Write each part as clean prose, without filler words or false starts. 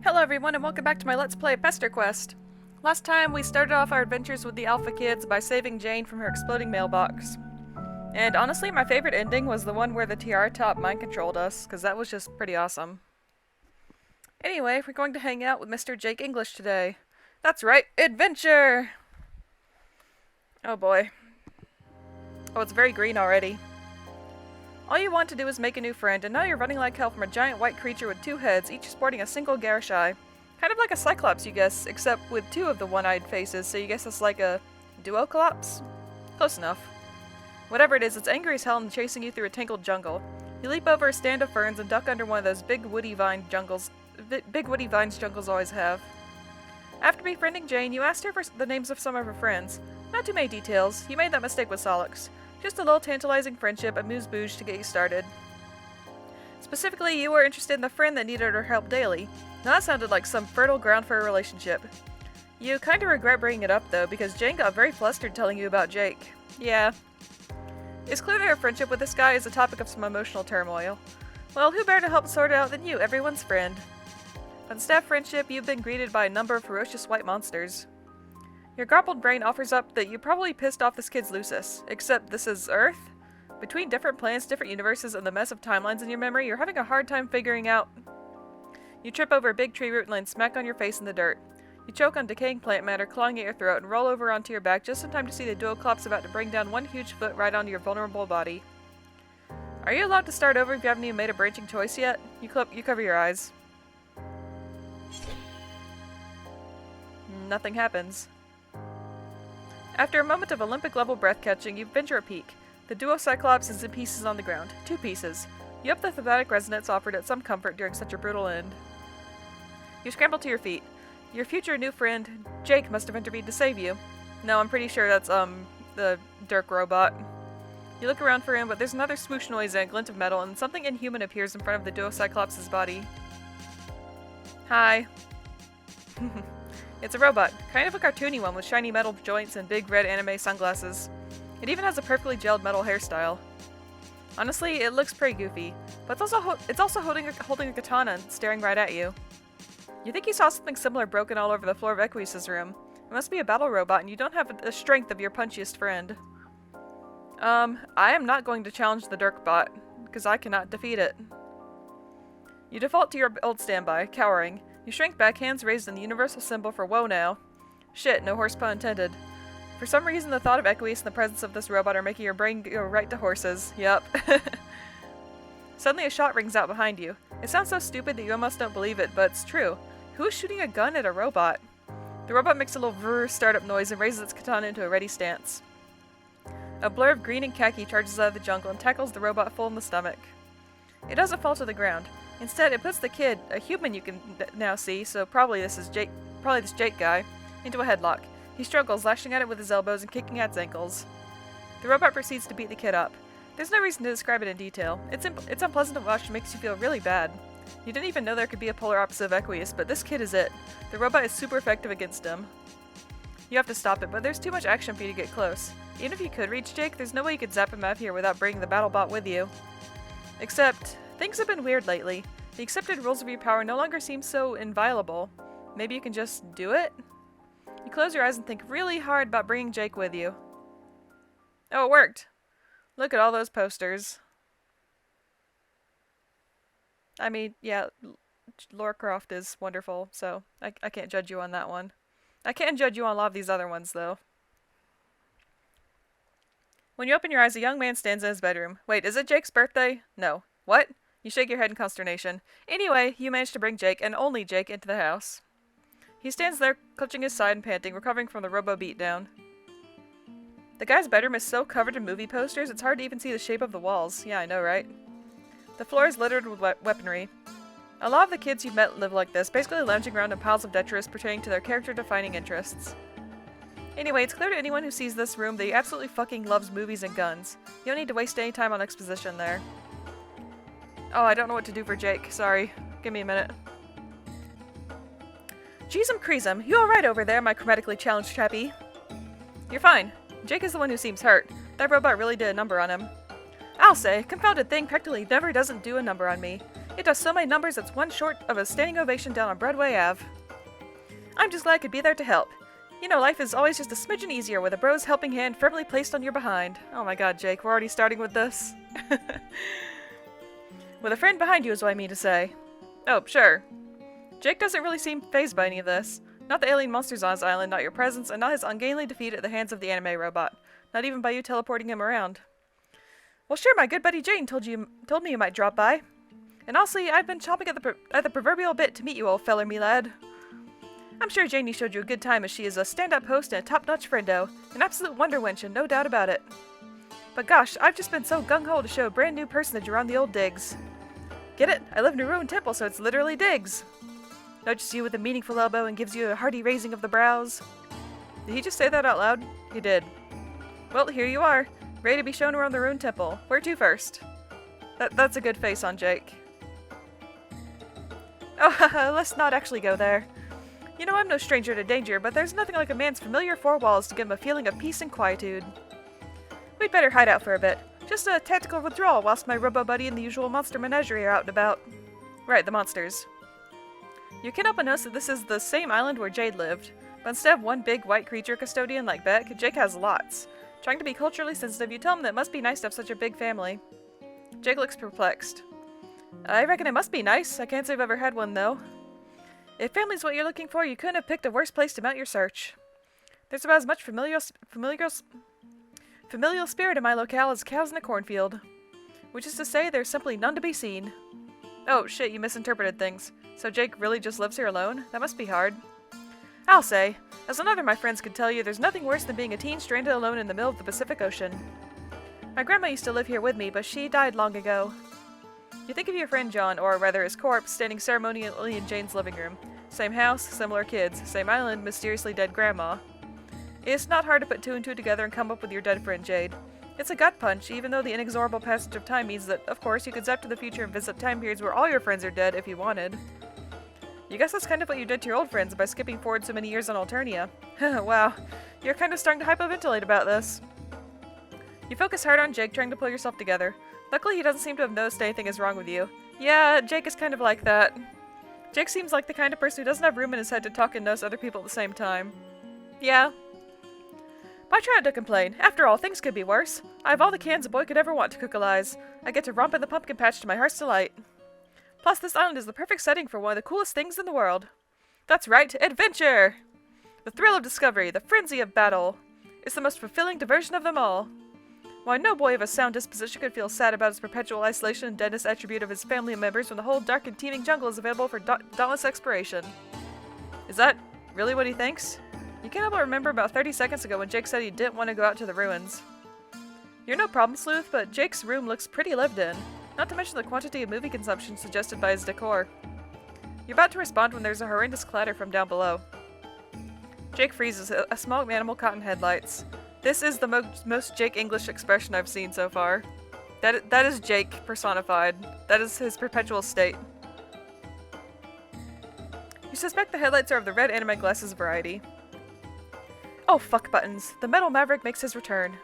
Hello everyone and welcome back to my Let's Play Pesterquest. Last time we started off our adventures with the Alpha Kids by saving Jane from her exploding mailbox. And honestly, my favorite ending was the one where the Tiara Top mind-controlled us, because that was just pretty awesome. Anyway, we're going to hang out with Mr. Jake English today. That's right, adventure! Oh boy. Oh, it's very green already. All you want to do is make a new friend, and now you're running like hell from a giant white creature with two heads, each sporting a single garish eye. Kind of like a Cyclops, you guess, except with two of the one-eyed faces, so you guess it's like a duoclops? Close enough. Whatever it is, it's angry as hell and chasing you through a tangled jungle. You leap over a stand of ferns and duck under one of those big woody vines jungles always have. After befriending Jane, you asked her for the names of some of her friends. Not too many details. You made that mistake with Solix. Just a little tantalizing friendship, amuse-bouche to get you started. Specifically, you were interested in the friend that needed her help daily. Now that sounded like some fertile ground for a relationship. You kinda regret bringing it up though, because Jane got very flustered telling you about Jake. Yeah. It's clear that her friendship with this guy is the topic of some emotional turmoil. Well, who better to help sort it out than you, everyone's friend? On staff friendship, you've been greeted by a number of ferocious white monsters. Your garbled brain offers up that you probably pissed off this kid's Lucis, except this is Earth? Between different planets, different universes, and the mess of timelines in your memory, you're having a hard time figuring out. You trip over a big tree root and land smack on your face in the dirt. You choke on decaying plant matter, clawing at your throat, and roll over onto your back just in time to see the duoclops about to bring down one huge foot right onto your vulnerable body. Are you allowed to start over if you haven't even made a branching choice yet? You cover your eyes. Nothing happens. After a moment of Olympic-level breath-catching, you venture a peek. The duo Cyclops is in pieces on the ground. 2 pieces. You up the thematic resonance offered it some comfort during such a brutal end. You scramble to your feet. Your future new friend, Jake, must have intervened to save you. No, I'm pretty sure that's, the Dirk robot. You look around for him, but there's another swoosh noise and a glint of metal, and something inhuman appears in front of the duo Cyclops' body. Hi. It's a robot, kind of a cartoony one with shiny metal joints and big red anime sunglasses. It even has a perfectly gelled metal hairstyle. Honestly, it looks pretty goofy, but it's also holding a katana and staring right at you. You think you saw something similar broken all over the floor of Equius' room. It must be a battle robot, and you don't have the strength of your punchiest friend. I am not going to challenge the Dirk bot, because I cannot defeat it. You default to your old standby, cowering. You shrink back, hands raised in the universal symbol for whoa now. Shit, no horse pun intended. For some reason, the thought of Equius and the presence of this robot are making your brain go right to horses. Yup. Suddenly a shot rings out behind you. It sounds so stupid that you almost don't believe it, but it's true. Who is shooting a gun at a robot? The robot makes a little vrr startup noise and raises its katana into a ready stance. A blur of green and khaki charges out of the jungle and tackles the robot full in the stomach. It doesn't fall to the ground. Instead, it puts the kid, a human you can now see, so probably this Jake guy, into a headlock. He struggles, lashing at it with his elbows and kicking at its ankles. The robot proceeds to beat the kid up. There's no reason to describe it in detail. It's unpleasant to watch and makes you feel really bad. You didn't even know there could be a polar opposite of Equius, but this kid is it. The robot is super effective against him. You have to stop it, but there's too much action for you to get close. Even if you could reach Jake, there's no way you could zap him out here without bringing the battlebot with you. Except, things have been weird lately. The accepted rules of your power no longer seem so inviolable. Maybe you can just do it? You close your eyes and think really hard about bringing Jake with you. Oh, it worked! Look at all those posters. I mean, yeah, Lara Croft is wonderful, so I can't judge you on that one. I can judge you on a lot of these other ones, though. When you open your eyes, a young man stands in his bedroom. Wait, is it Jake's birthday? No. What? You shake your head in consternation. Anyway, you manage to bring Jake, and only Jake, into the house. He stands there, clutching his side and panting, recovering from the robo beatdown. The guy's bedroom is so covered in movie posters, it's hard to even see the shape of the walls. Yeah, I know, right? The floor is littered with weaponry. A lot of the kids you've met live like this, basically lounging around in piles of detritus pertaining to their character-defining interests. Anyway, it's clear to anyone who sees this room that he absolutely fucking loves movies and guns. You don't need to waste any time on exposition there. Oh, I don't know what to do for Jake. Sorry. Give me a minute. Jeezum Creasum, you alright over there, my chromatically challenged chappie? You're fine. Jake is the one who seems hurt. That robot really did a number on him. I'll say, confounded thing practically never doesn't do a number on me. It does so many numbers it's one short of a standing ovation down on Broadway Ave. I'm just glad I could be there to help. You know, life is always just a smidgen easier with a bro's helping hand firmly placed on your behind. Oh my god, Jake, we're already starting with this. With a friend behind you is what I mean to say. Oh, sure. Jake doesn't really seem fazed by any of this. Not the alien monsters on his island, not your presence, and not his ungainly defeat at the hands of the anime robot. Not even by you teleporting him around. Well, sure, my good buddy Jane told me you might drop by. And honestly, I've been chomping at the proverbial bit to meet you, old feller, me lad. I'm sure Janie showed you a good time as she is a stand-up host and a top-notch friendo. An absolute wonder wench and no doubt about it. But gosh, I've just been so gung-ho to show a brand new personage around the old digs. Get it? I live in a ruined temple, so it's literally digs. Nudges you with a meaningful elbow and gives you a hearty raising of the brows. Did he just say that out loud? He did. Well, here you are, ready to be shown around the ruined temple. Where to first? That's a good face on Jake. Oh, let's not actually go there. You know, I'm no stranger to danger, but there's nothing like a man's familiar four walls to give him a feeling of peace and quietude. We'd better hide out for a bit. Just a tactical withdrawal whilst my robo-buddy and the usual monster menagerie are out and about. Right, the monsters. You can't help but notice that this is the same island where Jade lived, but instead of one big white creature custodian like Beck, Jake has lots. Trying to be culturally sensitive, you tell him that it must be nice to have such a big family. Jake looks perplexed. I reckon it must be nice. I can't say I've ever had one, though. If family's what you're looking for, you couldn't have picked a worse place to mount your search. There's about as much familial spirit in my locale as cows in a cornfield. Which is to say, there's simply none to be seen. Oh, shit, you misinterpreted things. So Jake really just lives here alone? That must be hard. I'll say, as another of my friends could tell you, there's nothing worse than being a teen stranded alone in the middle of the Pacific Ocean. My grandma used to live here with me, but she died long ago. You think of your friend John, or rather his corpse, standing ceremonially in Jane's living room. Same house, similar kids, same island, mysteriously dead grandma. It's not hard to put two and two together and come up with your dead friend Jade. It's a gut punch, even though the inexorable passage of time means that, of course, you could zap to the future and visit time periods where all your friends are dead if you wanted. You guess that's kind of what you did to your old friends by skipping forward so many years on Alternia. Wow, you're kind of starting to hyperventilate about this. You focus hard on Jake, trying to pull yourself together. Luckily, he doesn't seem to have noticed anything is wrong with you. Yeah, Jake is kind of like that. Jake seems like the kind of person who doesn't have room in his head to talk and notice other people at the same time. Yeah. But I try not to complain. After all, things could be worse. I have all the cans a boy could ever want to cookalize. I get to romp in the pumpkin patch to my heart's delight. Plus, this island is the perfect setting for one of the coolest things in the world. That's right, adventure! The thrill of discovery, the frenzy of battle. It's the most fulfilling diversion of them all. Why, no boy of a sound disposition could feel sad about his perpetual isolation and deadness attribute of his family members when the whole dark and teeming jungle is available for dauntless exploration. Is that really what he thinks? You can't help but remember about 30 seconds ago when Jake said he didn't want to go out to the ruins. You're no problem, Sleuth, but Jake's room looks pretty lived in. Not to mention the quantity of movie consumption suggested by his decor. You're about to respond when there's a horrendous clatter from down below. Jake freezes, a small animal caught in headlights. This is the most Jake English expression I've seen so far. That is Jake personified. That is his perpetual state. You suspect the headlights are of the red anime glasses variety. Oh, fuck buttons. The metal maverick makes his return.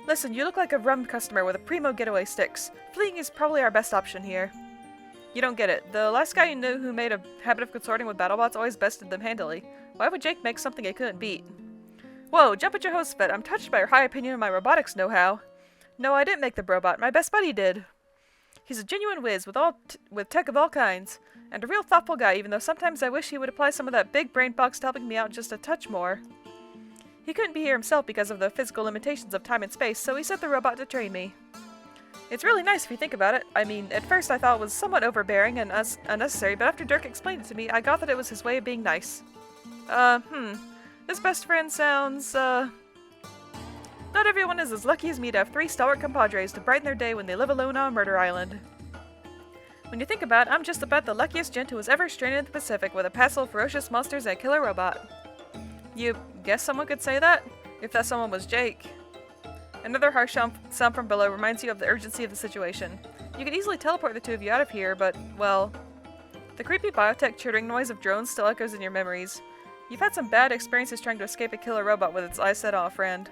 Listen, you look like a rum customer with a primo getaway sticks. Fleeing is probably our best option here. You don't get it. The last guy you knew who made a habit of consorting with BattleBots always bested them handily. Why would Jake make something he couldn't beat? Whoa, jump at your host, Vet. I'm touched by your high opinion of my robotics know-how. No, I didn't make the robot. My best buddy did. He's a genuine whiz with tech of all kinds, and a real thoughtful guy, even though sometimes I wish he would apply some of that big brain box to helping me out just a touch more. He couldn't be here himself because of the physical limitations of time and space, so he sent the robot to train me. It's really nice if you think about it. I mean, at first I thought it was somewhat overbearing and unnecessary, but after Dirk explained it to me, I got that it was his way of being nice. This best friend sounds, Not everyone is as lucky as me to have 3 stalwart compadres to brighten their day when they live alone on a murder island. When you think about it, I'm just about the luckiest gent who was ever stranded in the Pacific with a passel of ferocious monsters and a killer robot. You guess someone could say that? If that someone was Jake. Another harsh sound from below reminds you of the urgency of the situation. You could easily teleport the two of you out of here, but, well... The creepy biotech chittering noise of drones still echoes in your memories. You've had some bad experiences trying to escape a killer robot with its eyes set on a friend.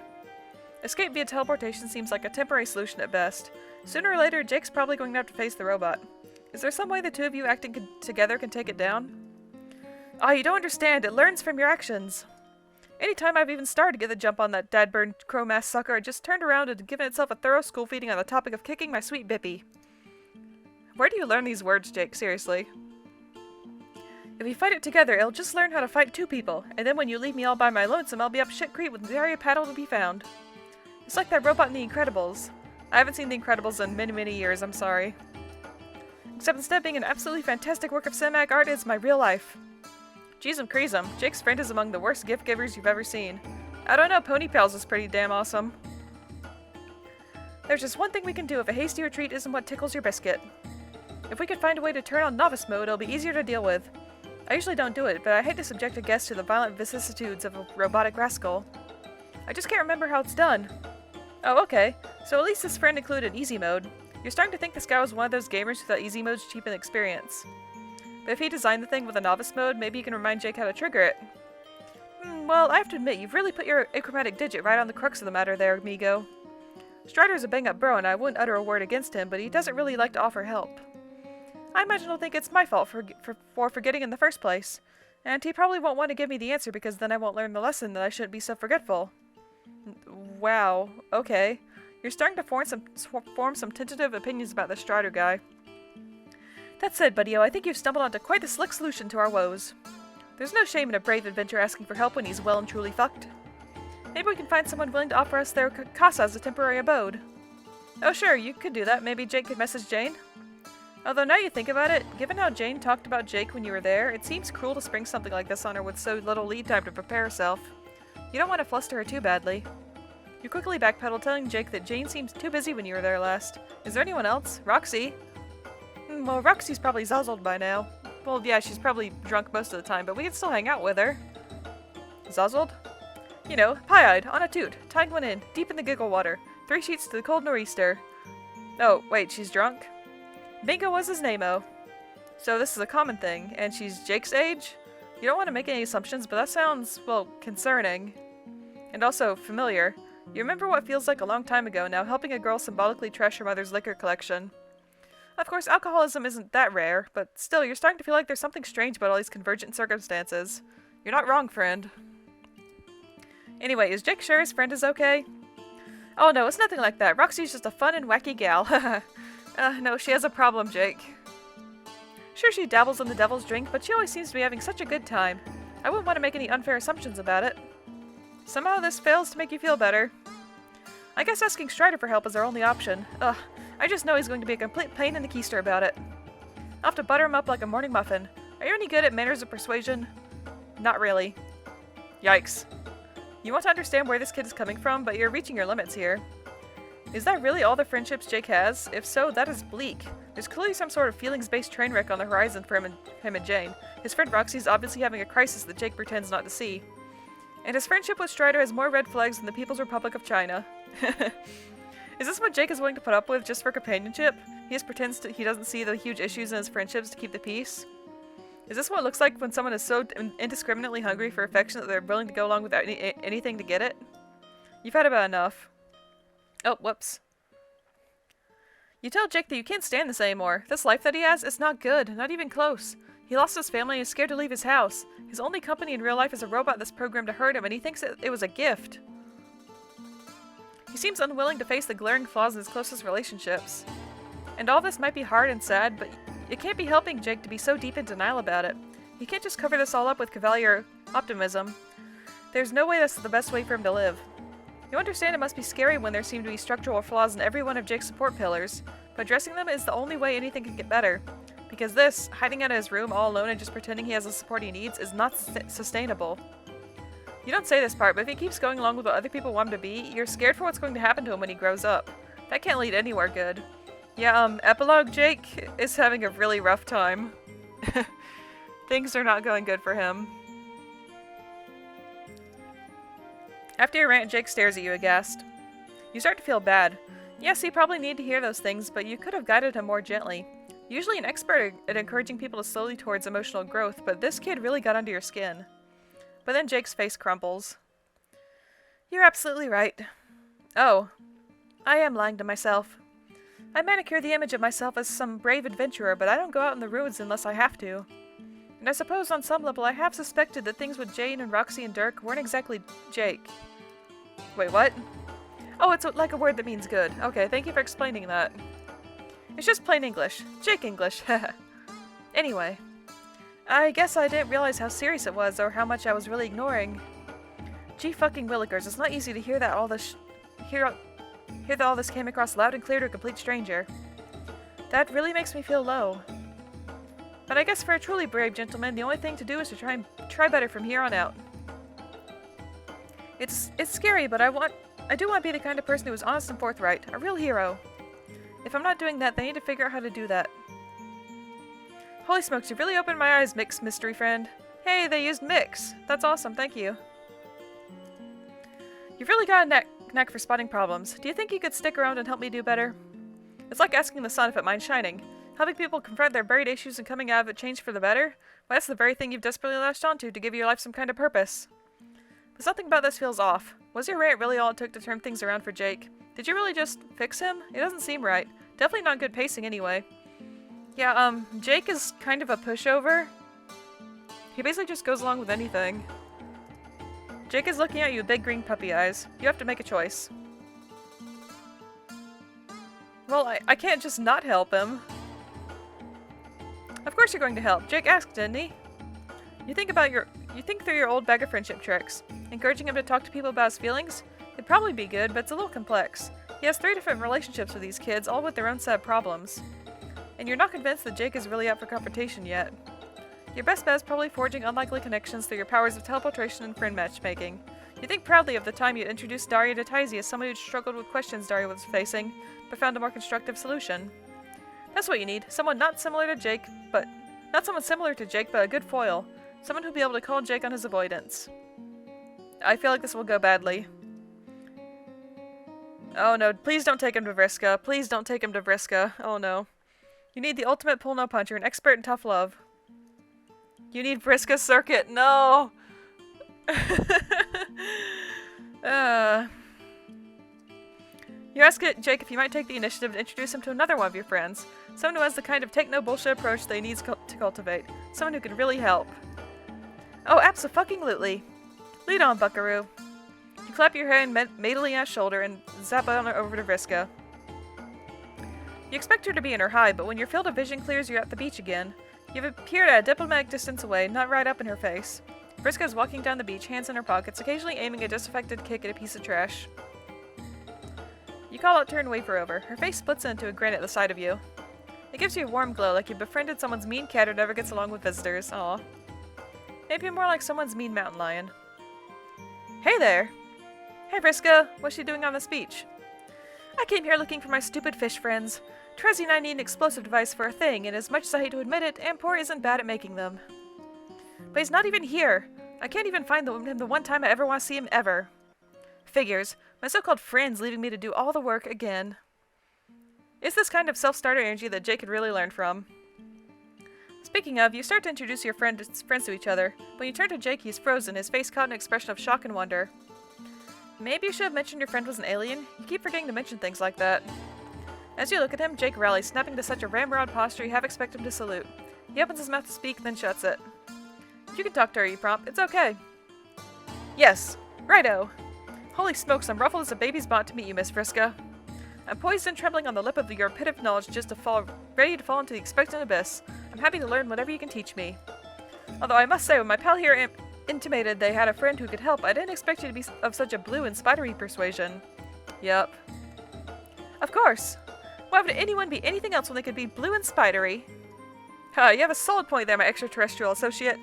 Escape via teleportation seems like a temporary solution at best. Sooner or later, Jake's probably going to have to face the robot. Is there some way the two of you acting together can take it down? Ah, you don't understand. It learns from your actions. Anytime I've even started to get the jump on that dad-burned crow-mass sucker, it just turned around and given itself a thorough school feeding on the topic of kicking my sweet Bippy. Where do you learn these words, Jake? Seriously. If we fight it together, it'll just learn how to fight two people, and then when you leave me all by my lonesome, I'll be up shit creek with nary a paddle to be found. It's like that robot in The Incredibles. I haven't seen The Incredibles in many, many years, I'm sorry. Except instead of being an absolutely fantastic work of cinematic art, it's my real life. Jeez and creasem, Jake's friend is among the worst gift givers you've ever seen. I don't know, Pony Pals is pretty damn awesome. There's just one thing we can do if a hasty retreat isn't what tickles your biscuit. If we could find a way to turn on novice mode, it'll be easier to deal with. I usually don't do it, but I hate to subject a guest to the violent vicissitudes of a robotic rascal. I just can't remember how it's done. Oh, okay. So at least this friend included easy mode. You're starting to think this guy was one of those gamers who thought easy modes cheapen the experience. But if he designed the thing with a novice mode, maybe you can remind Jake how to trigger it. Well, I have to admit, you've really put your achromatic digit right on the crux of the matter there, amigo. Strider's a bang-up bro, and I wouldn't utter a word against him, but he doesn't really like to offer help. I imagine he'll think it's my fault for forgetting in the first place, and he probably won't want to give me the answer because then I won't learn the lesson that I shouldn't be so forgetful. Wow, okay. You're starting to form some tentative opinions about the Strider guy. That said, buddy-o, I think you've stumbled onto quite the slick solution to our woes. There's no shame in a brave adventurer asking for help when he's well and truly fucked. Maybe we can find someone willing to offer us their casa as a temporary abode. Oh sure, you could do that. Maybe Jake could message Jane? Although now you think about it, given how Jane talked about Jake when you were there, it seems cruel to spring something like this on her with so little lead time to prepare herself. You don't want to fluster her too badly. You quickly backpedal, telling Jake that Jane seems too busy when you were there last. Is there anyone else? Roxy? Well, Roxy's probably zazzled by now. Well, yeah, she's probably drunk most of the time, but we can still hang out with her. Zazzled? You know, pie-eyed, on a toot, tied one in, deep in the giggle water, 3 sheets to the cold nor'easter. Oh, wait, she's drunk? Bingo was his name-o. So this is a common thing, and she's Jake's age? You don't want to make any assumptions, but that sounds, well, concerning. And also familiar. You remember what feels like a long time ago now, helping a girl symbolically trash her mother's liquor collection. Of course, alcoholism isn't that rare, but still, you're starting to feel like there's something strange about all these convergent circumstances. You're not wrong, friend. Anyway, is Jake sure his friend is okay? Oh no, it's nothing like that. Roxy's just a fun and wacky gal. No, she has a problem, Jake. Sure, she dabbles in the devil's drink, but she always seems to be having such a good time. I wouldn't want to make any unfair assumptions about it. Somehow this fails to make you feel better. I guess asking Strider for help is our only option. Ugh, I just know he's going to be a complete pain in the keister about it. I'll have to butter him up like a morning muffin. Are you any good at manners of persuasion? Not really. Yikes. You want to understand where this kid is coming from, but you're reaching your limits here. Is that really all the friendships Jake has? If so, that is bleak. There's clearly some sort of feelings-based train wreck on the horizon for him and Jane. His friend Roxy's obviously having a crisis that Jake pretends not to see. And his friendship with Strider has more red flags than the People's Republic of China. Is this what Jake is willing to put up with just for companionship? He just pretends he doesn't see the huge issues in his friendships to keep the peace? Is this what it looks like when someone is so indiscriminately hungry for affection that they're willing to go along without anything to get it? You've had about enough. Oh, whoops. You tell Jake that you can't stand this anymore. This life that he has is not good, not even close. He lost his family and is scared to leave his house. His only company in real life is a robot that's programmed to hurt him, and he thinks it was a gift. He seems unwilling to face the glaring flaws in his closest relationships. And all this might be hard and sad, but it can't be helping Jake to be so deep in denial about it. He can't just cover this all up with cavalier optimism. There's no way that's the best way for him to live. You understand it must be scary when there seem to be structural flaws in every one of Jake's support pillars, but addressing them is the only way anything can get better. Because this, hiding out of his room all alone and just pretending he has the support he needs, is not sustainable. You don't say this part, but if he keeps going along with what other people want him to be, you're scared for what's going to happen to him when he grows up. That can't lead anywhere good. Yeah, epilogue, Jake is having a really rough time. Things are not going good for him. After your rant, Jake stares at you aghast. You start to feel bad. Yes, he probably needed to hear those things, but you could have guided him more gently. Usually an expert at encouraging people to slowly towards emotional growth, but this kid really got under your skin. But then Jake's face crumples. You're absolutely right. Oh, I am lying to myself. I manicure the image of myself as some brave adventurer, but I don't go out in the ruins unless I have to. And I suppose on some level I have suspected that things with Jane and Roxy and Dirk weren't exactly Jake. Wait, what? Oh, it's like a word that means good. Okay, thank you for explaining that. It's just plain English. Jake English. Anyway, I guess I didn't realize how serious it was or how much I was really ignoring. Gee fucking willikers, it's not easy to hear that all this hear that all this came across loud and clear to a complete stranger. That really makes me feel low. But I guess for a truly brave gentleman, the only thing to do is to try better from here on out. It's scary, but I do want to be the kind of person who is honest and forthright, a real hero. If I'm not doing that, they need to figure out how to do that. Holy smokes, you've really opened my eyes, Mix mystery friend. Hey, they used Mix. That's awesome, thank you. You've really got a knack for spotting problems. Do you think you could stick around and help me do better? It's like asking the sun if it minds shining. Helping people confront their buried issues and coming out of it changed for the better? Well, that's the very thing you've desperately latched onto to give your life some kind of purpose. But something about this feels off. Was your rant really all it took to turn things around for Jake? Did you really just fix him? It doesn't seem right. Definitely not good pacing anyway. Yeah, Jake is kind of a pushover. He basically just goes along with anything. Jake is looking at you with big green puppy eyes. You have to make a choice. Well, I can't just not help him. Of course you're going to help. Jake asked, didn't he? You think through your old bag of friendship tricks. Encouraging him to talk to people about his feelings? It'd probably be good, but it's a little complex. He has 3 different relationships with these kids, all with their own set of problems. And you're not convinced that Jake is really up for confrontation yet. Your best bet is probably forging unlikely connections through your powers of teleportation and friend matchmaking. You think proudly of the time you introduced Daria to Taisi as somebody who struggled with questions Daria was facing, but found a more constructive solution. That's what you need. Someone not similar to Jake, but a good foil. Someone who'll be able to call Jake on his avoidance. I feel like this will go badly. Oh no, please don't take him to Vriska. Please don't take him to Vriska. Oh no. You need the ultimate pull-no-puncher, an expert in tough love. You need Vriska Circuit. No! You ask Jake if you might take the initiative to introduce him to another one of your friends. Someone who has the kind of take-no-bullshit approach that he needs to cultivate. Someone who can really help. Oh, abso-fucking-lutely. Lead on, buckaroo. You clap your hand maidily on his shoulder and zap on her over to Vriska. You expect her to be in her hide, but when your field of vision clears, you're at the beach again. You've appeared at a diplomatic distance away, not right up in her face. Vriska is walking down the beach, hands in her pockets, occasionally aiming a disaffected kick at a piece of trash. You call out to her and wave her over. Her face splits into a grin at the sight of you. It gives you a warm glow, like you befriended someone's mean cat who never gets along with visitors. Aw. Maybe more like someone's mean mountain lion. Hey there! Hey Vriska, what's she doing on this beach? I came here looking for my stupid fish friends. Trezzy and I need an explosive device for a thing, and as much as I hate to admit it, Ampor isn't bad at making them. But he's not even here. I can't even find him the one time I ever want to see him ever. Figures. My so-called friend's leaving me to do all the work again. It's this kind of self-starter energy that Jake could really learn from. Speaking of, you start to introduce your friends to each other. When you turn to Jake, he's frozen, his face caught in an expression of shock and wonder. Maybe you should have mentioned your friend was an alien? You keep forgetting to mention things like that. As you look at him, Jake rallies, snapping to such a ramrod posture you half expect him to salute. He opens his mouth to speak, then shuts it. You can talk to her, you prompt. It's okay. Yes. Righto. Holy smokes, I'm ruffled as a baby's bonnet to meet you, Miss Vriska. I'm poised and trembling on the lip of your pit of knowledge ready to fall into the expectant abyss. I'm happy to learn whatever you can teach me. Although I must say, when my pal here intimated they had a friend who could help, I didn't expect you to be of such a blue and spidery persuasion. Yup. Of course. Why would anyone be anything else when they could be blue and spidery? You have a solid point there, my extraterrestrial associate.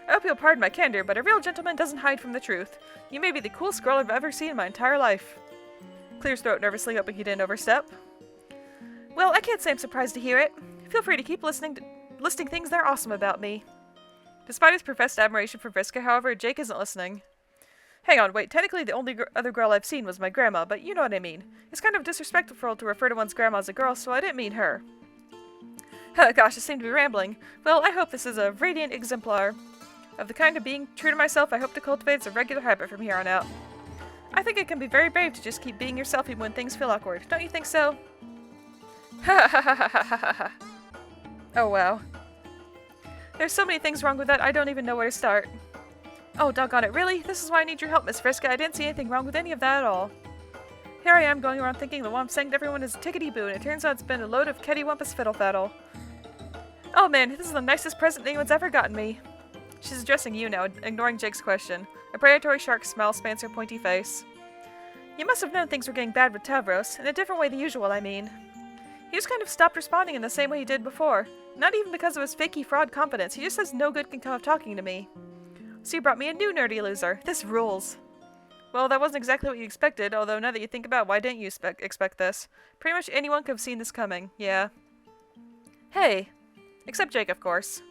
I hope you'll pardon my candor, but a real gentleman doesn't hide from the truth. You may be the coolest girl I've ever seen in my entire life. Clears throat nervously, hoping he didn't overstep. Well, I can't say I'm surprised to hear it. Feel free to keep listing things that are awesome about me. Despite his professed admiration for Vriska, however, Jake isn't listening. Hang on, wait, technically the only other girl I've seen was my grandma, but you know what I mean. It's kind of disrespectful to refer to one's grandma as a girl, so I didn't mean her. Gosh, I seem to be rambling. Well, I hope this is a radiant exemplar of the kind of being true to myself I hope to cultivate as a regular habit from here on out. I think it can be very brave to just keep being yourself even when things feel awkward. Don't you think so? Ha ha ha ha ha ha ha. Oh wow. There's so many things wrong with that, I don't even know where to start. Oh, doggone it, really? This is why I need your help, Miss Friska. I didn't see anything wrong with any of that at all. Here I am going around thinking that what I'm saying to everyone is tickety-boo, and it turns out it's been a load of ketty-wumpus fiddle-faddle. Oh man, this is the nicest present anyone's ever gotten me. She's addressing you now, ignoring Jake's question. A predatory shark smile spans her pointy face. You must have known things were getting bad with Tavros, in a different way than usual, I mean. He just kind of stopped responding in the same way he did before. Not even because of his fakey fraud confidence, he just says no good can come of talking to me. So you brought me a new nerdy loser. This rules. Well, that wasn't exactly what you expected, although now that you think about it, why didn't you expect this? Pretty much anyone could have seen this coming, yeah. Hey. Except Jake, of course.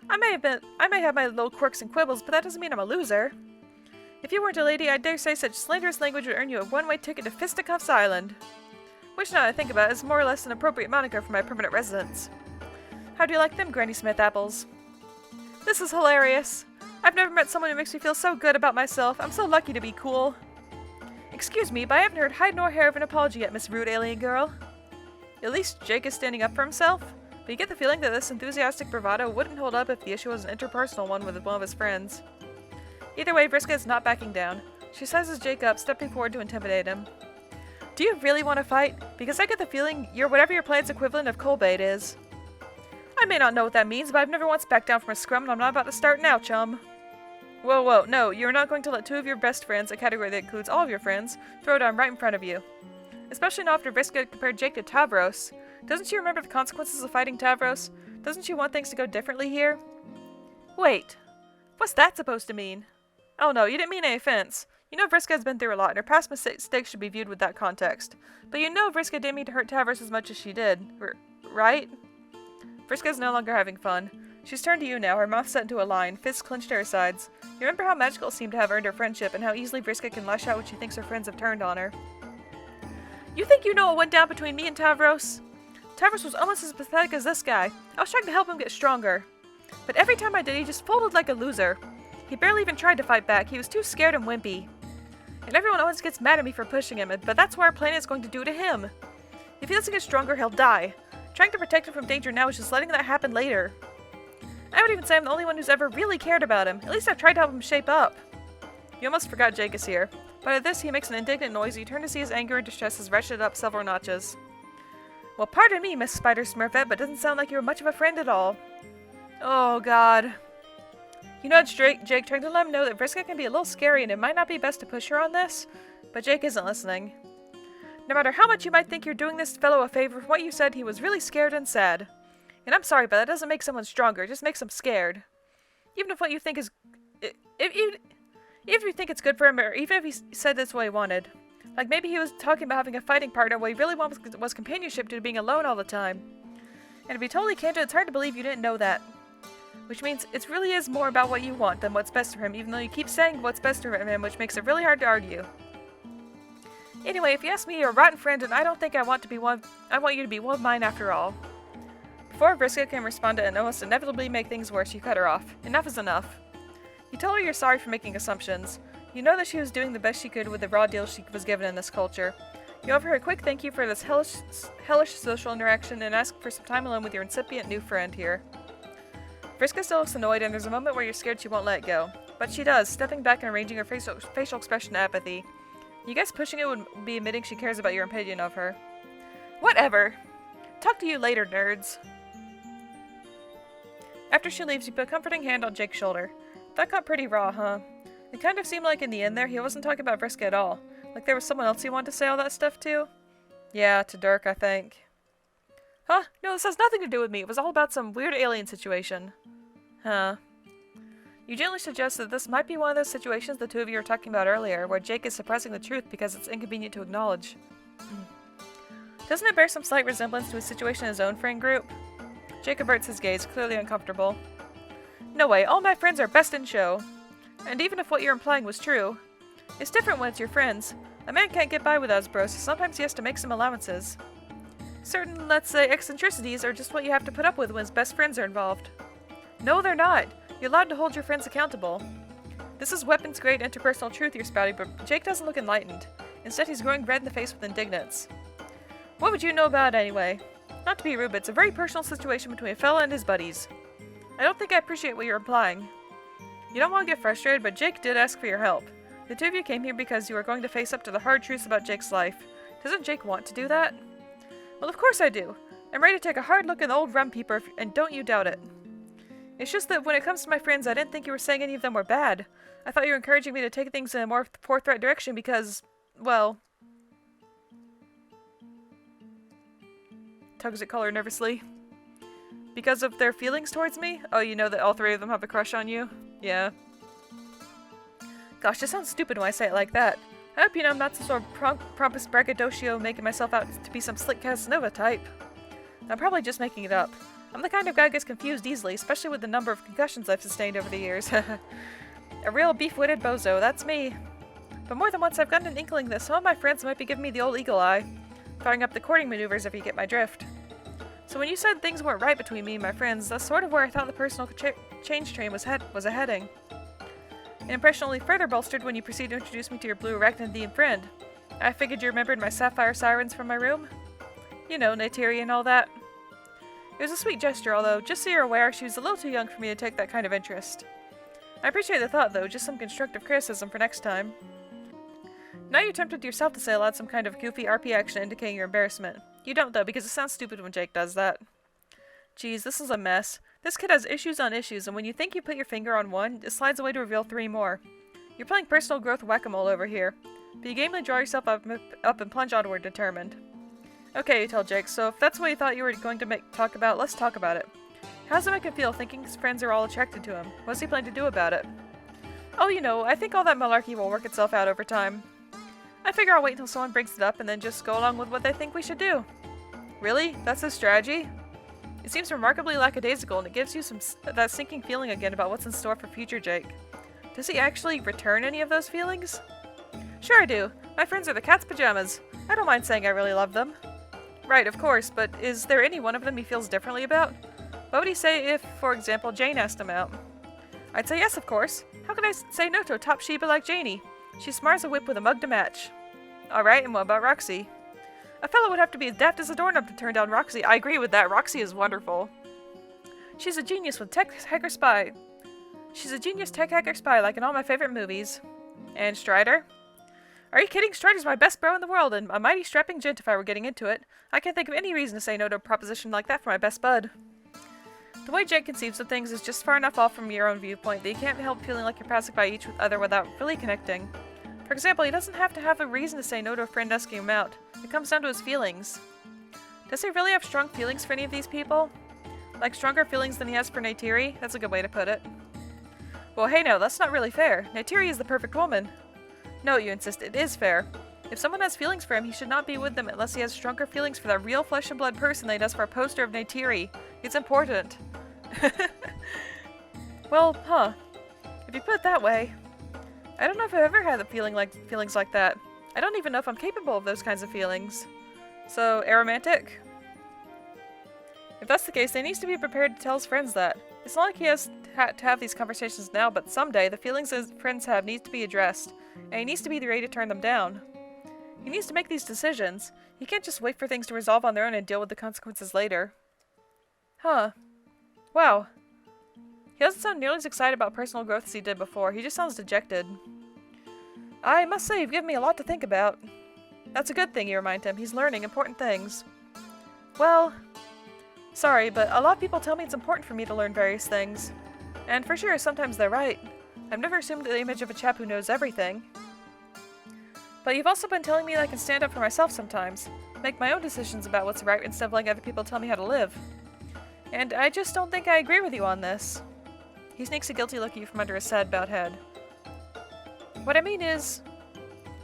I may have my little quirks and quibbles, but that doesn't mean I'm a loser. If you weren't a lady, I dare say such slanderous language would earn you a one-way ticket to Fisticuffs Island. Which, now that I think about it, is more or less an appropriate moniker for my permanent residence. How do you like them, Granny Smith apples? This is hilarious. I've never met someone who makes me feel so good about myself. I'm so lucky to be cool. Excuse me, but I haven't heard hide nor hair of an apology yet, Miss Rude Alien Girl. At least Jake is standing up for himself, but you get the feeling that this enthusiastic bravado wouldn't hold up if the issue was an interpersonal one with one of his friends. Either way, Vriska is not backing down. She sizes Jake up, stepping forward to intimidate him. Do you really want to fight? Because I get the feeling you're whatever your plan's equivalent of coal bait is. I may not know what that means, but I've never once backed down from a scrum, and I'm not about to start now, chum. Whoa, whoa, no, you're not going to let two of your best friends, a category that includes all of your friends, throw down right in front of you. Especially not after Vriska compared Jake to Tavros. Doesn't she remember the consequences of fighting Tavros? Doesn't she want things to go differently here? Wait, what's that supposed to mean? Oh no, you didn't mean any offense. You know Vriska has been through a lot, and her past mistakes should be viewed with that context. But you know Vriska didn't mean to hurt Tavros as much as she did, right? Vriska is no longer having fun. She's turned to you now, her mouth set into a line, fists clenched to her sides. You remember how magical it seemed to have earned her friendship, and how easily Vriska can lash out when she thinks her friends have turned on her. You think you know what went down between me and Tavros? Tavros was almost as pathetic as this guy. I was trying to help him get stronger. But every time I did, he just folded like a loser. He barely even tried to fight back, he was too scared and wimpy. And everyone always gets mad at me for pushing him, but that's what our planet is going to do to him. If he doesn't get stronger, he'll die. Trying to protect him from danger now is just letting that happen later. I would even say I'm the only one who's ever really cared about him. At least I've tried to help him shape up. You almost forgot Jake is here. But at this, he makes an indignant noise, and you turn to see his anger and distress has ratcheted up several notches. Well, pardon me, Miss Spider Smurfette, but doesn't sound like you were much of a friend at all. Oh, God. You nudge Jake, trying to let him know that Vriska can be a little scary and it might not be best to push her on this, but Jake isn't listening. No matter how much you might think you're doing this fellow a favor, from what you said, he was really scared and sad. And I'm sorry, but that doesn't make someone stronger, it just makes them scared. Even if what you think is... Even if you think it's good for him, or even if he said that's what he wanted. Like maybe he was talking about having a fighting partner, what he really wanted was companionship due to being alone all the time. And to be totally candid, it's hard to believe you didn't know that. Which means it really is more about what you want than what's best for him, even though you keep saying what's best for him, which makes it really hard to argue. Anyway, if you ask me, you're a rotten friend, and I don't think I want you to be one of mine after all. Before Vriska can respond to and almost inevitably make things worse, you cut her off. Enough is enough. You tell her you're sorry for making assumptions. You know that she was doing the best she could with the raw deal she was given in this culture. You offer her a quick thank you for this hellish social interaction and ask for some time alone with your incipient new friend here. Vriska still looks annoyed, and there's a moment where you're scared she won't let it go. But she does, stepping back and arranging her facial expression to apathy. You guess pushing it would be admitting she cares about your opinion of her. Whatever. Talk to you later, nerds. After she leaves, you put a comforting hand on Jake's shoulder. That got pretty raw, huh? It kind of seemed like in the end there, he wasn't talking about Vriska at all. Like there was someone else he wanted to say all that stuff to? Yeah, to Dirk, I think. Huh? No, this has nothing to do with me. It was all about some weird alien situation. Huh. You gently suggest that this might be one of those situations the two of you were talking about earlier, where Jake is suppressing the truth because it's inconvenient to acknowledge. Doesn't it bear some slight resemblance to a situation in his own friend group? Jake averts his gaze, clearly uncomfortable. No way, all my friends are best in show. And even if what you're implying was true, it's different when it's your friends. A man can't get by without his bros, so sometimes he has to make some allowances. Certain, let's say, eccentricities are just what you have to put up with when his best friends are involved. No, they're not. You're allowed to hold your friends accountable. This is weapons-grade interpersonal truth you're spouting, but Jake doesn't look enlightened. Instead, he's growing red in the face with indignance. What would you know about it anyway? Not to be rude, but it's a very personal situation between a fella and his buddies. I don't think I appreciate what you're implying. You don't want to get frustrated, but Jake did ask for your help. The two of you came here because you are going to face up to the hard truths about Jake's life. Doesn't Jake want to do that? Well, of course I do. I'm ready to take a hard look at the old rum peeper, and don't you doubt it. It's just that when it comes to my friends, I didn't think you were saying any of them were bad. I thought you were encouraging me to take things in a more forthright direction because, well... Tugs at collar nervously. Because of their feelings towards me? Oh, you know that all three of them have a crush on you? Yeah. Gosh, this sounds stupid when I say it like that. I hope you know I'm not some sort of pompous braggadocio making myself out to be some slick Casanova type. I'm probably just making it up. I'm the kind of guy who gets confused easily, especially with the number of concussions I've sustained over the years. A real beef-witted bozo, that's me. But more than once I've gotten an inkling that some of my friends might be giving me the old eagle eye, firing up the courting maneuvers if you get my drift. So when you said things weren't right between me and my friends, that's sort of where I thought the personal change train was heading. An impression only further bolstered when you proceeded to introduce me to your blue arachnid friend. I figured you remembered my sapphire sirens from my room. You know, Neytiri and all that. It was a sweet gesture, although, just so you're aware, she was a little too young for me to take that kind of interest. I appreciate the thought, though, just some constructive criticism for next time. Now you're tempted yourself to say aloud some kind of goofy RP action indicating your embarrassment. You don't, though, because it sounds stupid when Jake does that. Geez, this is a mess. This kid has issues on issues, and when you think you put your finger on one, it slides away to reveal 3 more. You're playing personal growth whack-a-mole over here, but you gamely draw yourself up and plunge onward determined. Okay, you tell Jake, so if that's what you thought you were going to talk about, let's talk about it. How does it make him feel thinking his friends are all attracted to him? What does he plan to do about it? Oh, you know, I think all that malarkey will work itself out over time. I figure I'll wait until someone brings it up and then just go along with what they think we should do. Really? That's his strategy? It seems remarkably lackadaisical, and it gives you that sinking feeling again about what's in store for future Jake. Does he actually return any of those feelings? Sure I do. My friends are the cat's pajamas. I don't mind saying I really love them. Right, of course, but is there any one of them he feels differently about? What would he say if, for example, Jane asked him out? I'd say yes, of course. How could I say no to a top Sheba like Janie? She smars a whip with a mug to match. Alright, and what about Roxy? A fellow would have to be as daft as a doorknob to turn down Roxy. I agree with that. Roxy is wonderful. She's a genius with tech hacker spy. She's a genius tech hacker spy like in all my favorite movies. And Strider? Are you kidding? Strider's my best bro in the world, and a mighty strapping gent if I were getting into it. I can't think of any reason to say no to a proposition like that for my best bud. The way Jake conceives of things is just far enough off from your own viewpoint that you can't help feeling like you're passing by each other without really connecting. For example, he doesn't have to have a reason to say no to a friend asking him out. It comes down to his feelings. Does he really have strong feelings for any of these people? Like stronger feelings than he has for Neytiri? That's a good way to put it. Well, hey now, that's not really fair. Neytiri is the perfect woman. No, you insist, it is fair. If someone has feelings for him, he should not be with them unless he has stronger feelings for that real flesh and blood person than he does for a poster of Neytiri. It's important. Well, huh. If you put it that way, I don't know if I've ever had feelings like that. I don't even know if I'm capable of those kinds of feelings. So, aromantic? If that's the case, then he needs to be prepared to tell his friends that. It's not like he has to have these conversations now, but someday the feelings his friends have need to be addressed, and he needs to be ready to turn them down. He needs to make these decisions. He can't just wait for things to resolve on their own and deal with the consequences later. Huh. Wow. He doesn't sound nearly as excited about personal growth as he did before. He just sounds dejected. I must say, you've given me a lot to think about. That's a good thing, you remind him. He's learning important things. Well, sorry, but a lot of people tell me it's important for me to learn various things. And for sure, sometimes they're right. I've never assumed the image of a chap who knows everything. But you've also been telling me that I can stand up for myself sometimes, make my own decisions about what's right instead of letting other people tell me how to live. And I just don't think I agree with you on this. He sneaks a guilty look at you from under his sad, bowed head. What I mean is,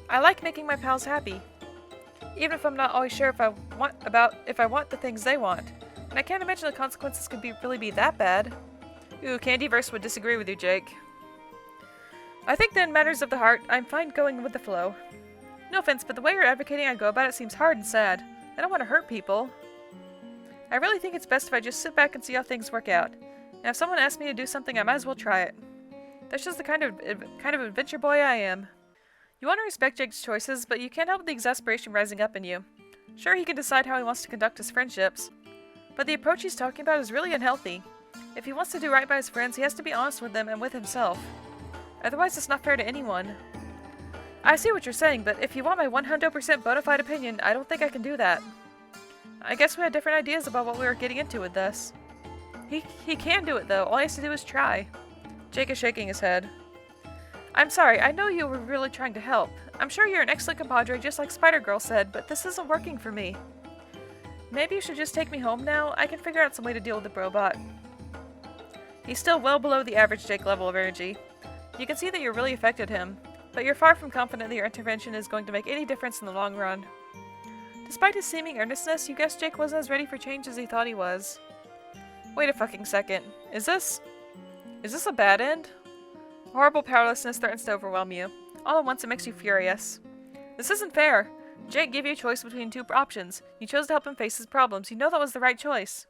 I like making my pals happy, even if I'm not always sure if I want the things they want. And I can't imagine the consequences could really be that bad. Ooh, Candyverse would disagree with you, Jake. I think that in matters of the heart, I'm fine going with the flow. No offense, but the way you're advocating I go about it seems hard and sad. I don't want to hurt people. I really think it's best if I just sit back and see how things work out. And if someone asks me to do something, I might as well try it. That's just the kind of adventure boy I am. You want to respect Jake's choices, but you can't help the exasperation rising up in you. Sure, he can decide how he wants to conduct his friendships, But the approach he's talking about is really unhealthy. If he wants to do right by his friends, he has to be honest with them and with himself. Otherwise, it's not fair to anyone. I see what you're saying, but if you want my 100% bona fide opinion, I don't think I can do that. I guess we had different ideas about what we were getting into with this. He can do it, though. All he has to do is try. Jake is shaking his head. I'm sorry, I know you were really trying to help. I'm sure you're an excellent compadre, just like Spider-Girl said, but this isn't working for me. Maybe you should just take me home now? I can figure out some way to deal with the robot. He's still well below the average Jake level of energy. You can see that you really affected him, but you're far from confident that your intervention is going to make any difference in the long run. Despite his seeming earnestness, you guess Jake wasn't as ready for change as he thought he was. Wait a fucking second. Is this a bad end? Horrible powerlessness threatens to overwhelm you. All at once it makes you furious. This isn't fair. Jake gave you a choice between two options. You chose to help him face his problems. You know that was the right choice.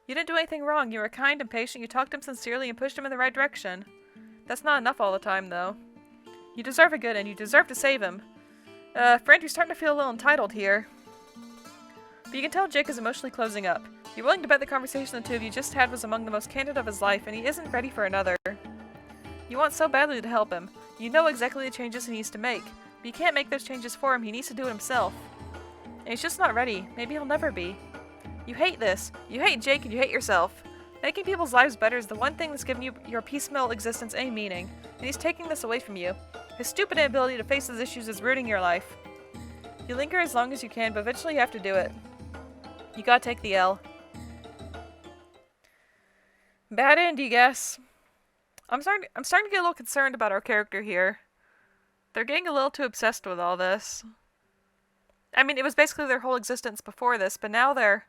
You didn't do anything wrong. You were kind and patient. You talked to him sincerely and pushed him in the right direction. That's not enough all the time, though. You deserve a good end. You deserve to save him. Friend, you're starting to feel a little entitled here. But you can tell Jake is emotionally closing up. You're willing to bet the conversation the two of you just had was among the most candid of his life, and he isn't ready for another. You want so badly to help him. You know exactly the changes he needs to make. But you can't make those changes for him. He needs to do it himself. And he's just not ready. Maybe he'll never be. You hate this. You hate Jake and you hate yourself. Making people's lives better is the one thing that's given you your piecemeal existence any meaning. And he's taking this away from you. His stupid inability to face his issues is ruining your life. You linger as long as you can, but eventually you have to do it. You gotta take the L. Bad end, you guess. I'm starting to get a little concerned about our character here. They're getting a little too obsessed with all this. I mean, it was basically their whole existence before this, but now they're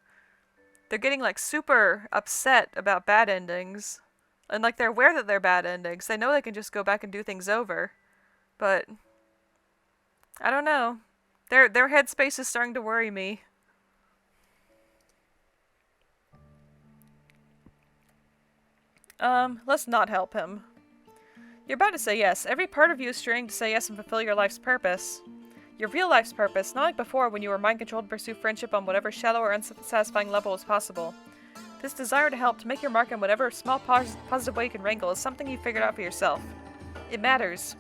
getting, like, super upset about bad endings. And, like, they're aware that they're bad endings. They know they can just go back and do things over. But I don't know. Their headspace is starting to worry me. Let's not help him. You're about to say yes. Every part of you is straining to say yes and fulfill your life's purpose. Your real life's purpose, not like before when you were mind-controlled to pursue friendship on whatever shallow or unsatisfying level was possible. This desire to help, to make your mark in whatever small positive way you can wrangle, is something you figured out for yourself. It matters.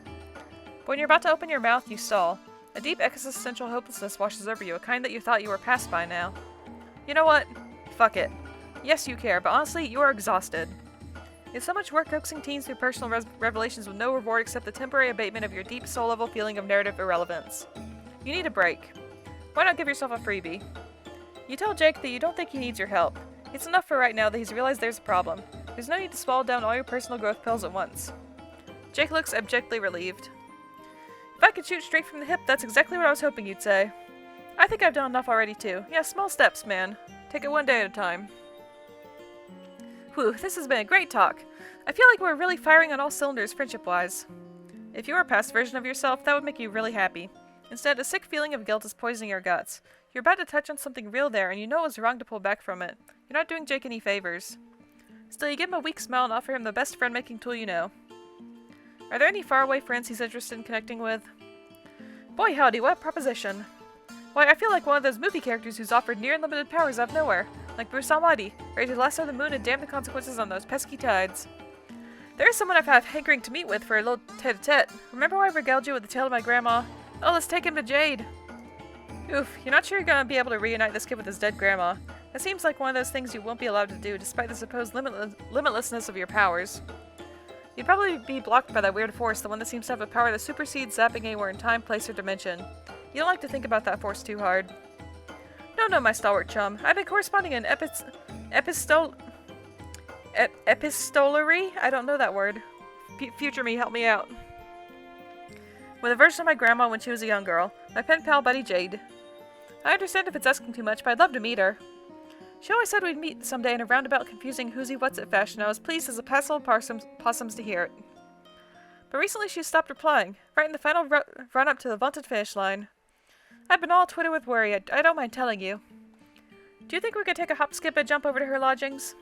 But when you're about to open your mouth, you stall. A deep existential hopelessness washes over you, a kind that you thought you were past by now. You know what? Fuck it. Yes, you care, but honestly, you are exhausted. It's so much work coaxing teens through personal revelations with no reward except the temporary abatement of your deep soul-level feeling of narrative irrelevance. You need a break. Why not give yourself a freebie? You tell Jake that you don't think he needs your help. It's enough for right now that he's realized there's a problem. There's no need to swallow down all your personal growth pills at once. Jake looks abjectly relieved. If I could shoot straight from the hip, that's exactly what I was hoping you'd say. I think I've done enough already too. Yeah, small steps, man. Take it one day at a time. Whew, this has been a great talk. I feel like we're really firing on all cylinders friendship-wise. If you were a past version of yourself, that would make you really happy. Instead, a sick feeling of guilt is poisoning your guts. You're about to touch on something real there, and you know it was wrong to pull back from it. You're not doing Jake any favors. Still, you give him a weak smile and offer him the best friend-making tool you know. Are there any faraway friends he's interested in connecting with? Boy howdy, what a proposition. Why, I feel like one of those movie characters who's offered near-unlimited powers out of nowhere. Like Bruce Almighty, ready to lasso the moon and damn the consequences on those pesky tides. There is someone I've had hankering to meet with for a little tete-a-tete. Remember why I regaled you with the tale of my grandma? Oh, let's take him to Jade. Oof, you're not sure you're gonna be able to reunite this kid with his dead grandma. That seems like one of those things you won't be allowed to do, despite the supposed limitlessness of your powers. You'd probably be blocked by that weird force, the one that seems to have a power that supersedes zapping anywhere in time, place, or dimension. You don't like to think about that force too hard. No, my stalwart chum. I've been corresponding in epistolary? I don't know that word. Future me, help me out. With a version of my grandma when she was a young girl. My pen pal buddy Jade. I understand if it's asking too much, but I'd love to meet her. She always said we'd meet someday in a roundabout confusing who's-he-what's-it fashion. I was pleased as a passel of possums to hear it. But recently she stopped replying, right in the final run-up to the vaunted finish line. I've been all Twitter with worry, I don't mind telling you. Do you think we could take a hop, skip, and jump over to her lodgings?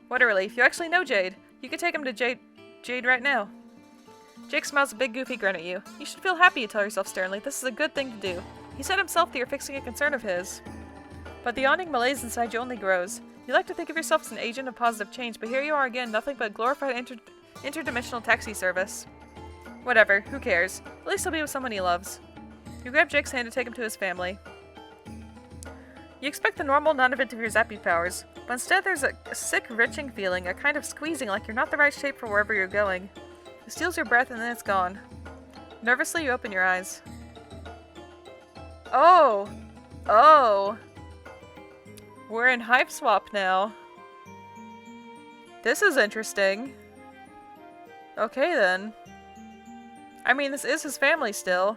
What a relief, you actually know Jade. You could take him to Jade right now. Jake smiles a big goofy grin at you. You should feel happy, you tell yourself sternly. This is a good thing to do. He said himself that you're fixing a concern of his. But the yawning malaise inside you only grows. You like to think of yourself as an agent of positive change, but here you are again, nothing but glorified interdimensional taxi service. Whatever, who cares? At least he'll be with someone he loves. You grab Jake's hand to take him to his family. You expect the normal non-event of your zappy powers, but instead there's a sick, retching feeling, a kind of squeezing like you're not the right shape for wherever you're going. It steals your breath and then it's gone. Nervously, you open your eyes. Oh! Oh! We're in Hiveswap now. This is interesting. Okay then. I mean, this is his family still.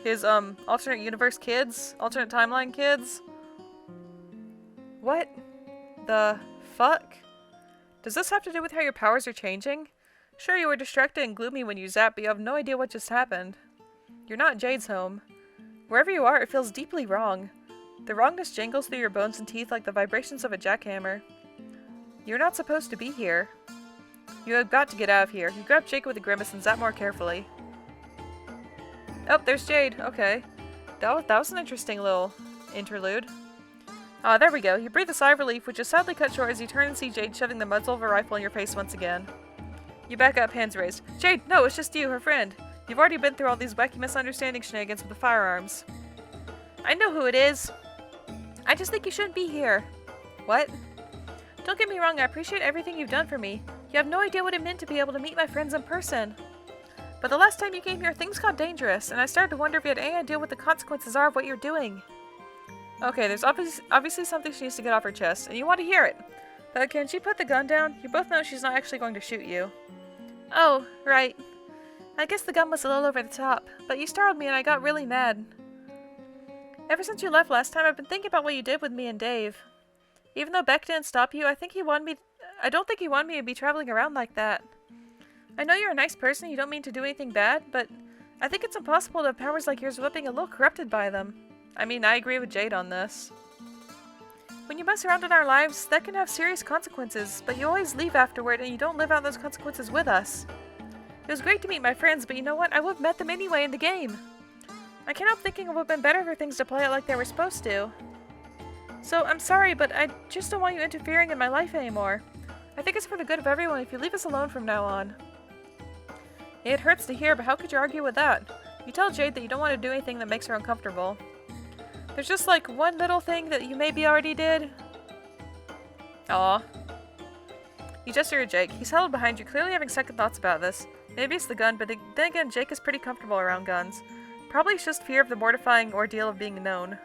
His, alternate universe kids? Alternate timeline kids? What the fuck? Does this have to do with how your powers are changing? Sure, you were distracted and gloomy when you zapped, but you have no idea what just happened. You're not in Jade's home. Wherever you are, it feels deeply wrong. The wrongness jangles through your bones and teeth like the vibrations of a jackhammer. You're not supposed to be here. You have got to get out of here. You grab Jake with a grimace and zap more carefully. Oh, there's Jade. Okay. That was an interesting little interlude. Ah, there we go. You breathe a sigh of relief, which is sadly cut short as you turn and see Jade shoving the muzzle of a rifle in your face once again. You back up, hands raised. Jade, no, it's just you, her friend. You've already been through all these wacky misunderstanding shenanigans with the firearms. I know who it is. I just think you shouldn't be here. What? Don't get me wrong, I appreciate everything you've done for me. You have no idea what it meant to be able to meet my friends in person. But the last time you came here, things got dangerous, and I started to wonder if you had any idea what the consequences are of what you're doing. Okay, there's obviously something she needs to get off her chest, and you want to hear it. But can she put the gun down? You both know she's not actually going to shoot you. Oh, right. I guess the gun was a little over the top, but you startled me and I got really mad. Ever since you left last time, I've been thinking about what you did with me and Dave. Even though Beck didn't stop you, I don't think he wanted me to be traveling around like that. I know you're a nice person, you don't mean to do anything bad, but I think it's impossible to have powers like yours without being a little corrupted by them. I mean, I agree with Jade on this. When you mess around in our lives, that can have serious consequences, but you always leave afterward and you don't live out those consequences with us. It was great to meet my friends, but you know what? I would have met them anyway in the game. I can't help thinking it would have been better for things to play out like they were supposed to. So, I'm sorry, but I just don't want you interfering in my life anymore. I think it's for the good of everyone if you leave us alone from now on. It hurts to hear, but how could you argue with that? You tell Jade that you don't want to do anything that makes her uncomfortable. There's just like one little thing that you maybe already did. Aw. You gesture at Jake. He's huddled behind you, clearly having second thoughts about this. Maybe it's the gun, but then again, Jake is pretty comfortable around guns. Probably it's just fear of the mortifying ordeal of being known.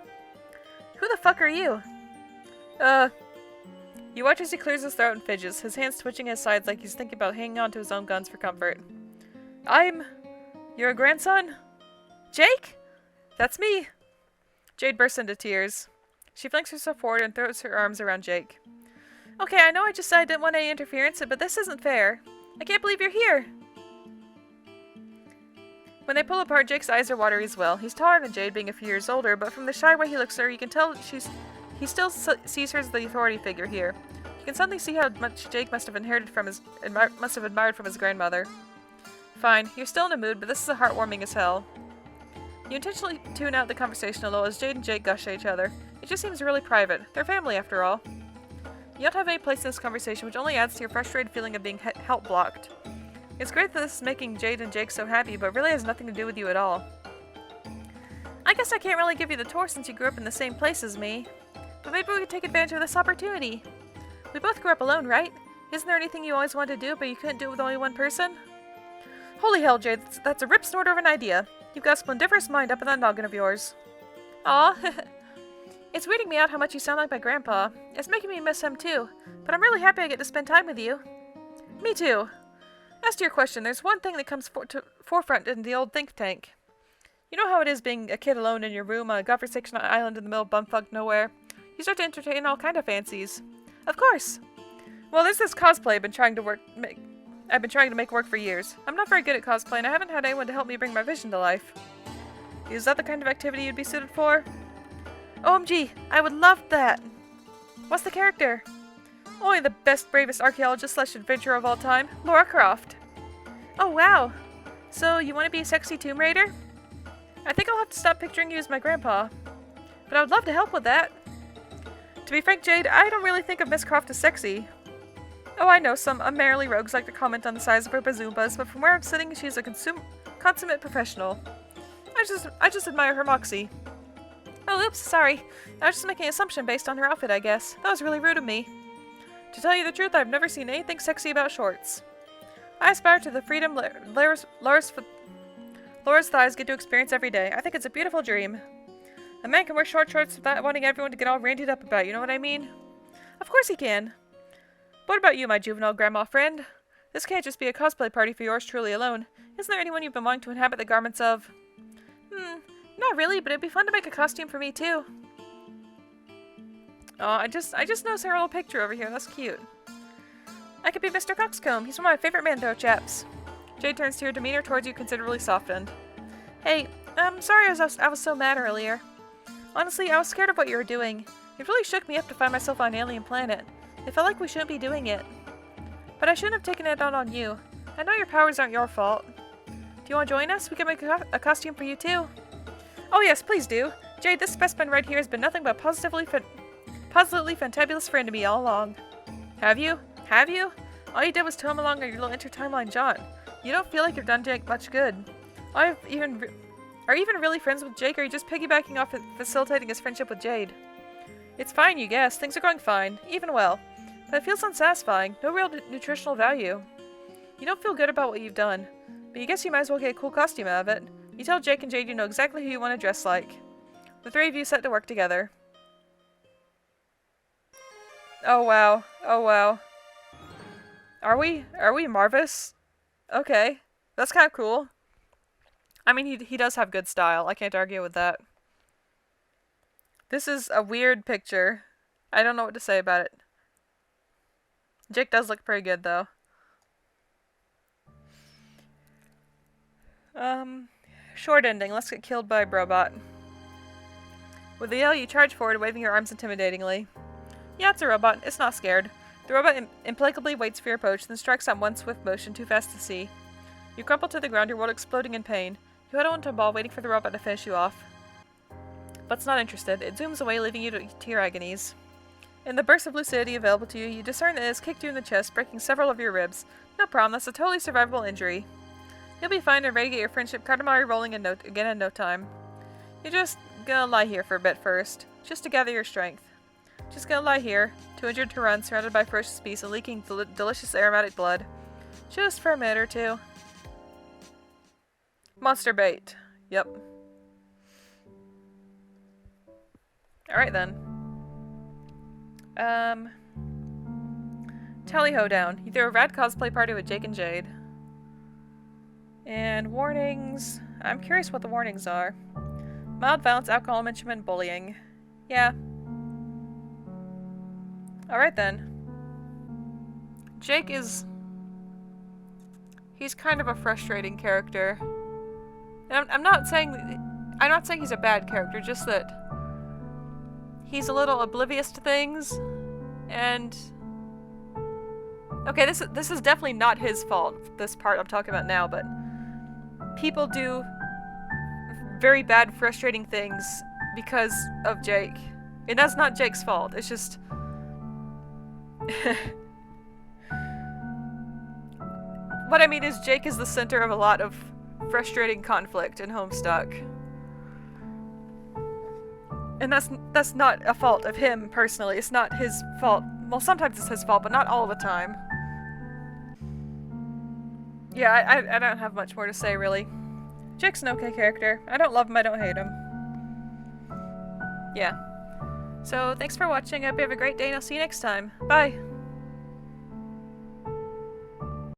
Who the fuck are you? You watch as he clears his throat and fidgets, his hands twitching at his sides like he's thinking about hanging on to his own guns for comfort. You're a grandson? Jake? That's me. Jade bursts into tears. She flings herself forward and throws her arms around Jake. Okay, I know I just said I didn't want any interference, but this isn't fair. I can't believe you're here! When they pull apart, Jake's eyes are watery as well. He's taller than Jade, being a few years older, but from the shy way he looks at her, you can tell he still sees her as the authority figure here. You can suddenly see how much Jake must have admired from his grandmother. Fine, you're still in a mood, but this is heartwarming as hell. You intentionally tune out the conversation a little as Jade and Jake gush at each other. It just seems really private. They're family, after all. You don't have any place in this conversation, which only adds to your frustrated feeling of being help blocked. It's great that this is making Jade and Jake so happy, but it really has nothing to do with you at all. I guess I can't really give you the tour since you grew up in the same place as me. But maybe we could take advantage of this opportunity. We both grew up alone, right? Isn't there anything you always wanted to do, but you couldn't do it with only one person? Holy hell, Jade, that's a rip snorter of an idea. You've got a splendiferous mind up in that noggin of yours. Aw. It's weirding me out how much you sound like my grandpa. It's making me miss him too, but I'm really happy I get to spend time with you. Me too. As to your question, there's one thing that comes to forefront in the old think tank. You know how it is being a kid alone in your room on a godforsaken island in the middle of bumfuck nowhere? You start to entertain all kind of fancies. Of course. Well, there's this cosplay I've been trying to make work for years. I'm not very good at cosplay, and I haven't had anyone to help me bring my vision to life. Is that the kind of activity you'd be suited for? OMG, I would love that! What's the character? Only the best, bravest archaeologist / adventurer of all time, Laura Croft. Oh wow! So, you want to be a sexy Tomb Raider? I think I'll have to stop picturing you as my grandpa. But I would love to help with that. To be frank, Jade, I don't really think of Miss Croft as sexy. Oh, I know, some unmerely rogues like to comment on the size of her bazoombas, but from where I'm sitting, she's a consummate professional. I just admire her moxie. Oh, oops, sorry. I was just making an assumption based on her outfit, I guess. That was really rude of me. To tell you the truth, I've never seen anything sexy about shorts. I aspire to the freedom Laura's thighs get to experience every day. I think it's a beautiful dream. A man can wear short shorts without wanting everyone to get all randied up about, you know what I mean? Of course he can. What about you, my juvenile grandma friend? This can't just be a cosplay party for yours truly alone. Isn't there anyone you've been wanting to inhabit the garments of? Not really, but it'd be fun to make a costume for me too. Oh, I just noticed her little picture over here. That's cute. I could be Mr. Coxcomb. He's one of my favorite Mando chaps. Jade turns to her, demeanor towards you considerably softened. Hey, I'm sorry I was so mad earlier. Honestly, I was scared of what you were doing. It really shook me up to find myself on an alien planet. It felt like we shouldn't be doing it. But I shouldn't have taken it out on you. I know your powers aren't your fault. Do you want to join us? We can make a costume for you too. Oh yes, please do. Jade, this specimen right here has been nothing but positively fantabulous friend to me all along. Have you? Have you? All you did was tow him along on your little inter-timeline jaunt. You don't feel like you've done Jake much good. Are you even really friends with Jake, or are you just piggybacking off facilitating his friendship with Jade? It's fine, you guess. Things are going fine. Even well. But it feels unsatisfying. No real nutritional value. You don't feel good about what you've done. But you guess you might as well get a cool costume out of it. You tell Jake and Jade you know exactly who you want to dress like. The three of you set to work together. Oh wow. Oh wow. Are we Marvis? Okay. That's kind of cool. I mean, he does have good style. I can't argue with that. This is a weird picture. I don't know what to say about it. Jake does look pretty good, though. Short ending. Let's get killed by a robot. With a yell, you charge forward, waving your arms intimidatingly. Yeah, it's a robot. It's not scared. The robot implacably waits for your approach, then strikes on one swift motion, too fast to see. You crumple to the ground, your world exploding in pain. You huddle into a ball, waiting for the robot to finish you off. But it's not interested. It zooms away, leaving you to your agonies. In the burst of lucidity available to you, you discern that it has kicked you in the chest, breaking several of your ribs. No problem, that's a totally survivable injury. You'll be fine and ready to get your friendship Katamari rolling again in no time. You're just gonna lie here for a bit first, just to gather your strength. Just gonna lie here, too injured to run, surrounded by ferocious beasts and leaking delicious aromatic blood. Just for a minute or two. Monster bait. Yep. Alright then. Tally hoedown. You throw a rad cosplay party with Jake and Jade. And warnings. I'm curious what the warnings are. Mild violence, alcohol mention, and bullying. Yeah. Alright then. Jake is... he's kind of a frustrating character. And I'm not saying he's a bad character, just that he's a little oblivious to things, and okay, this is definitely not his fault, this part I'm talking about now, but people do very bad, frustrating things because of Jake. And that's not Jake's fault, it's just what I mean is Jake is the center of a lot of frustrating conflict in Homestuck. And that's not a fault of him personally. It's not his fault. Well, sometimes it's his fault, but not all the time. Yeah, I don't have much more to say, really. Jake's an okay character. I don't love him, I don't hate him. Yeah. So, thanks for watching. I hope you have a great day, and I'll see you next time. Bye!